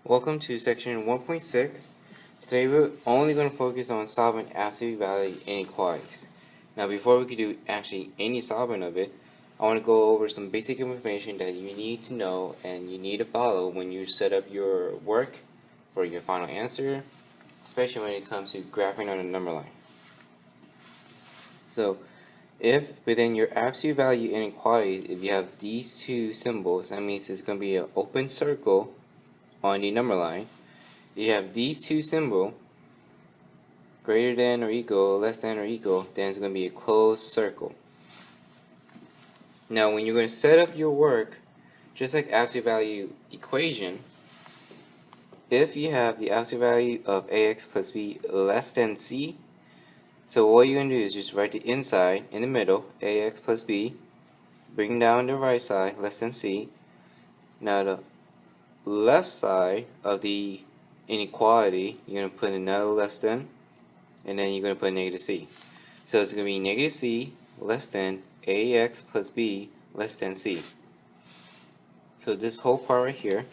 Welcome to section 1.6. Today we're only going to focus on solving absolute value inequalities. Now before we could do actually any solving of it, I want to go over some basic information that you need to know and you need to follow when you set up your work for your final answer, especially when it comes to graphing on a number line. So if within your absolute value inequalities, if you have these two symbols, that means it's going to be an open circle on the number line. You have these two symbols, greater than or equal, less than or equal, then it's going to be a closed circle. Now when you're going to set up your work, just like absolute value equation, if you have the absolute value of ax plus b less than c, so what you're going to do is just write the inside in the middle, ax plus b, bring down the right side, less than c. Now the left side of the inequality, you're going to put another less than, and then you're going to put negative c. So it's going to be negative c less than ax plus b less than c. So this whole part right here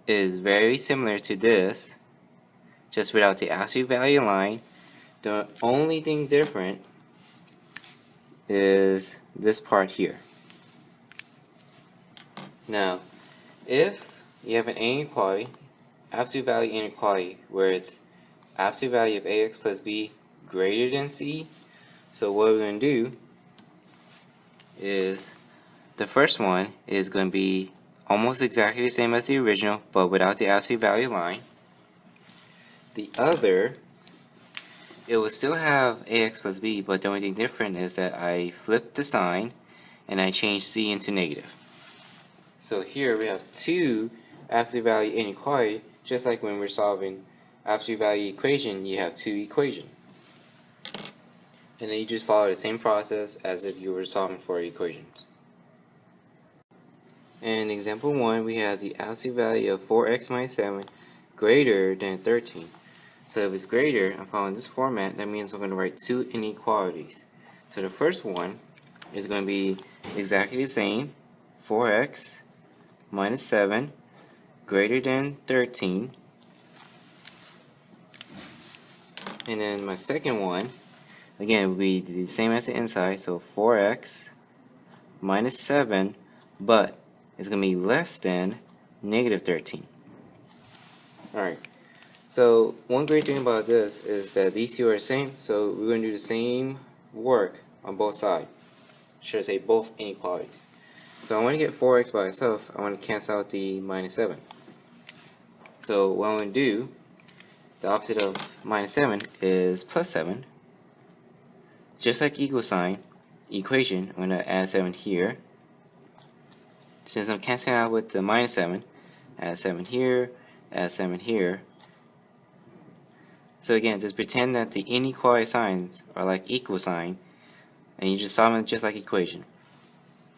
is very similar to this, just without the absolute value line. The only thing different is this part here. Now, if you have an inequality, absolute value inequality, where it's absolute value of ax plus b greater than c, so what we're going to do is the first one is going to be almost exactly the same as the original, but without the absolute value line. The other, it will still have ax plus b, but the only thing different is that I flipped the sign and I changed c into negative. So here we have two absolute value inequality, just like when we're solving absolute value equation, you have two equations. And then you just follow the same process as if you were solving for equations. In example 1, we have the absolute value of 4x minus 7 greater than 13. So if it's greater, I'm following this format, that means I'm going to write two inequalities. So the first one is going to be exactly the same, 4x minus 7 greater than 13. And then my second one, again, will be the same as the inside, so 4x minus 7, but it's going to be less than negative 13. Alright, so one great thing about this is that these two are the same, so we're going to do the same work on both sides. Should I say both inequalities. So I want to get 4x by itself, I want to cancel out the minus 7. So what I'm going to do, the opposite of minus 7 is plus 7. Just like equal sign, equation, I'm going to add 7 here. Since I'm canceling out with the minus 7, add 7 here, add 7 here. So again, just pretend that the inequality signs are like equal sign, and you just solve them just like equation.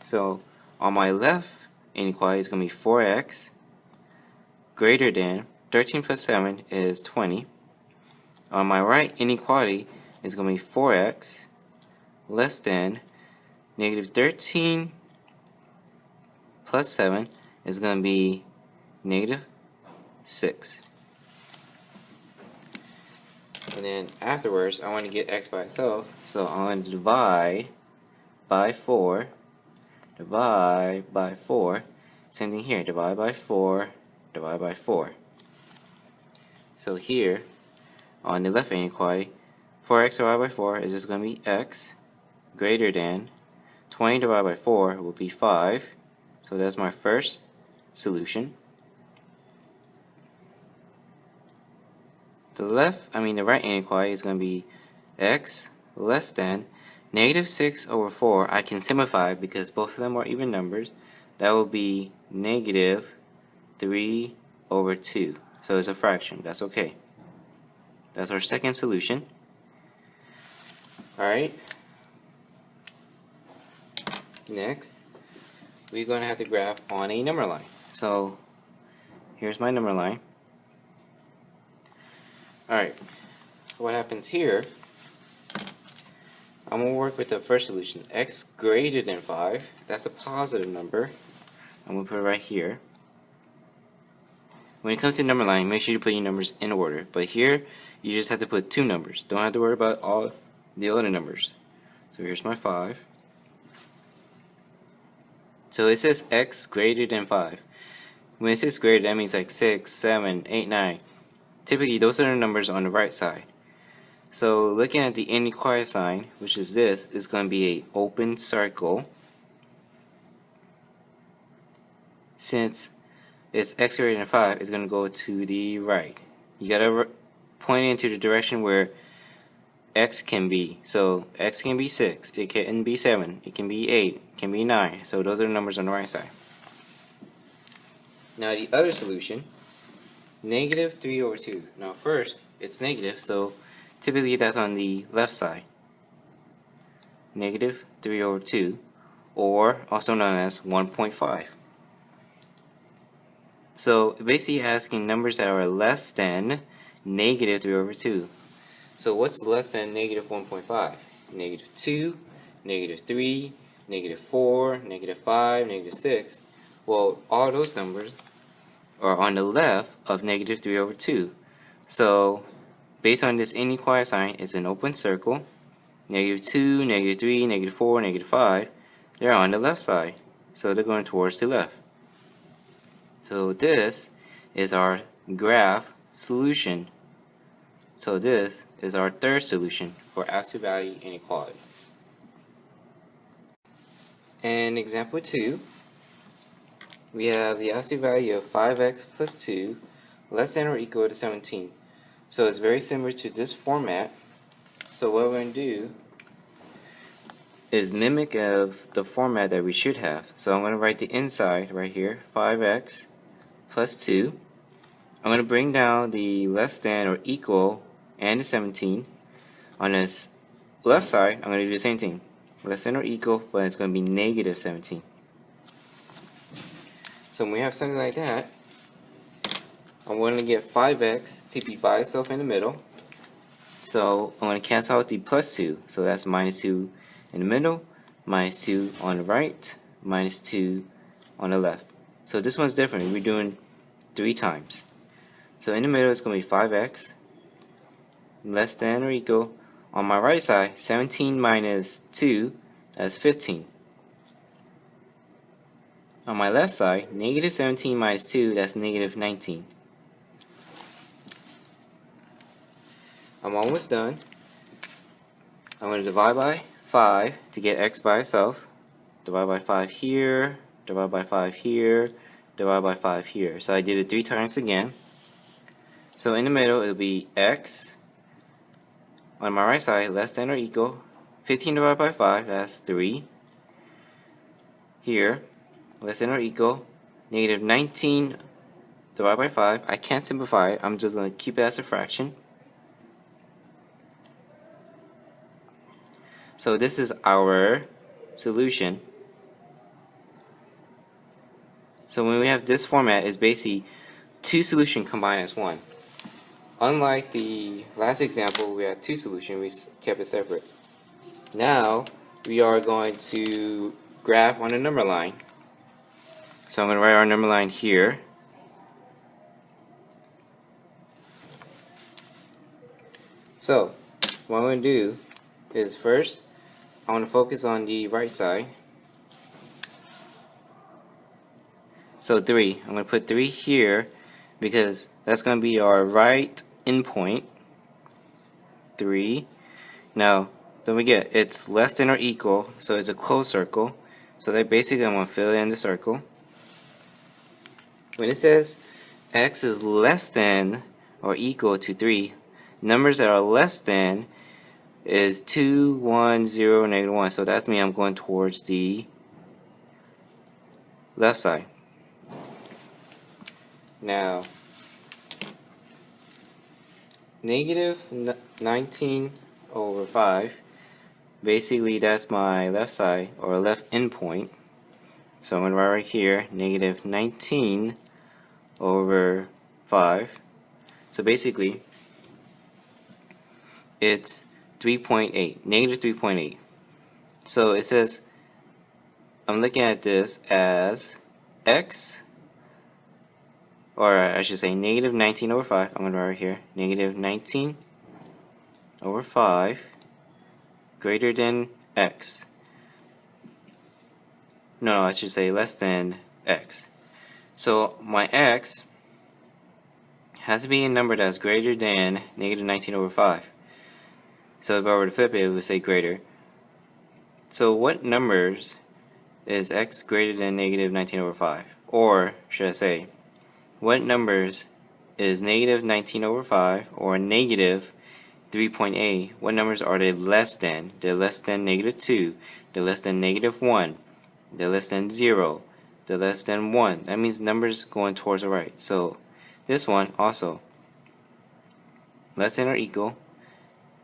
So on my left inequality is going to be 4x greater than 13 plus 7 is 20. On my right inequality is going to be 4x less than negative 13 plus 7 is going to be negative 6. And then afterwards, I want to get x by itself, so I'm going to divide by 4, divide by 4, same thing here, divide by 4, divide by 4. So here, on the left inequality, 4x divided by 4 is just going to be x greater than 20 divided by 4 will be 5. So that's my first solution. The right inequality is going to be x less than negative 6 over 4. I can simplify because both of them are even numbers. That will be negative 3 over 2. So it's a fraction. That's okay. That's our second solution. Alright. Next, we're going to have to graph on a number line. So here's my number line. Alright, what happens here, I'm going to work with the first solution, x greater than 5, that's a positive number, I'm going to put it right here. when it comes to number line, make sure you put your numbers in order. But here, you just have to put 2 numbers. Don't have to worry about all the other numbers. So here's my 5. So it says x greater than 5. When it says greater, that means like 6, 7, 8, 9. Typically, those are the numbers on the right side. So looking at the inequality sign, which is this, is going to be an open circle. Since it's x greater than 5, it's going to go to the right. You got to point it into the direction where x can be. So x can be 6, it can be 7, it can be 8, it can be 9. So those are the numbers on the right side. Now the other solution, negative 3 over 2. Now first, it's negative, so typically that's on the left side. Negative 3 over 2, or also known as 1.5. So basically asking numbers that are less than negative 3 over 2. So what's less than negative 1.5? Negative 2, negative 3, negative 4, negative 5, negative 6. Well, all those numbers are on the left of negative 3 over 2. So based on this inequality sign, it's an open circle. Negative 2, negative 3, negative 4, negative 5, they're on the left side. So they're going towards the left. So this is our graph solution. So this is our third solution for absolute value inequality. And example 2, we have the absolute value of 5x plus 2 less than or equal to 17. So it's very similar to this format. So what we're going to do is mimic of the format that we should have. So I'm going to write the inside right here, 5x plus 2. I'm going to bring down the less than or equal and the 17. On this left side, I'm going to do the same thing. Less than or equal, but it's going to be negative 17. So when we have something like that, I'm going to get 5x to be by itself in the middle. So I'm going to cancel out the plus 2. So that's minus 2 in the middle, minus 2 on the right, minus 2 on the left. So this one's different. We're doing 3 times. So in the middle, it's going to be 5x less than or equal. On my right side, 17 minus 2, that's 15. On my left side, negative 17 minus 2, that's negative 19. I'm almost done. I'm going to divide by 5 to get x by itself. Divide by 5 here, divide by 5 here, divide by 5 here. So I did it 3 times again. So in the middle, it'll be x on my right side less than or equal 15 divided by 5, that's 3. Here, less than or equal negative 19 divided by 5. I can't simplify it, I'm just going to keep it as a fraction. So this is our solution. So when we have this format, it's basically 2 solutions combined as 1. Unlike the last example, we had 2 solutions, we kept it separate. Now we are going to graph on a number line. So I'm going to write our number line here. So what I'm going to do is first I want to focus on the right side. So 3. I'm going to put 3 here because that's going to be our right endpoint. 3. Now, don't forget, it's less than or equal, so it's a closed circle. So that basically I'm going to fill in the circle. When it says x is less than or equal to 3, numbers that are less than is 2, 1, 0, negative 1. So that's me, I'm going towards the left side. Now, negative 19 over 5, basically that's my left side or left endpoint. So I'm going to write right here, negative 19 over 5. So basically, it's 3.8, negative 3.8. So it says, I'm looking at this as x or I should say negative 19 over 5. I'm going to write right here, negative 19 over 5 greater than x. No, I should say less than x. So my x has to be a number that's greater than negative 19 over 5. So if I were to flip it, it would say greater. So what numbers is x greater than negative 19 over 5? Or should I say, what numbers is negative 19 over 5 or negative 3.8? What numbers are they less than? They're less than negative 2. They're less than negative 1. They're less than 0. They're less than 1. That means numbers going towards the right. So this one also, less than or equal,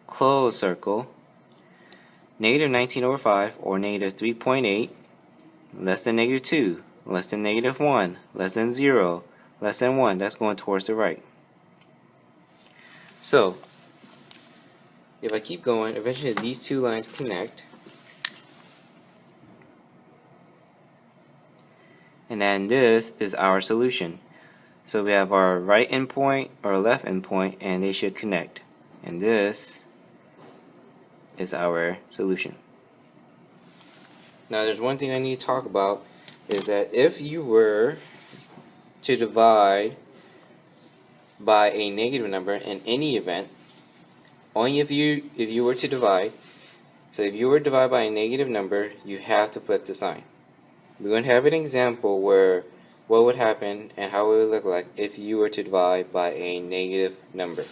close circle, negative 19 over 5 or negative 3.8, less than negative 2, less than negative 1, less than 0, less than 1. That's going towards the right. So if I keep going, eventually these two lines connect. And then this is our solution. So we have our right endpoint or left endpoint, and they should connect. And this is our solution. Now there's one thing I need to talk about, is that if you were to divide by a negative number in any event, only if you were to divide, so if you were to divide by a negative number, you have to flip the sign. We're going to have an example where what would happen and how it would look like if you were to divide by a negative number.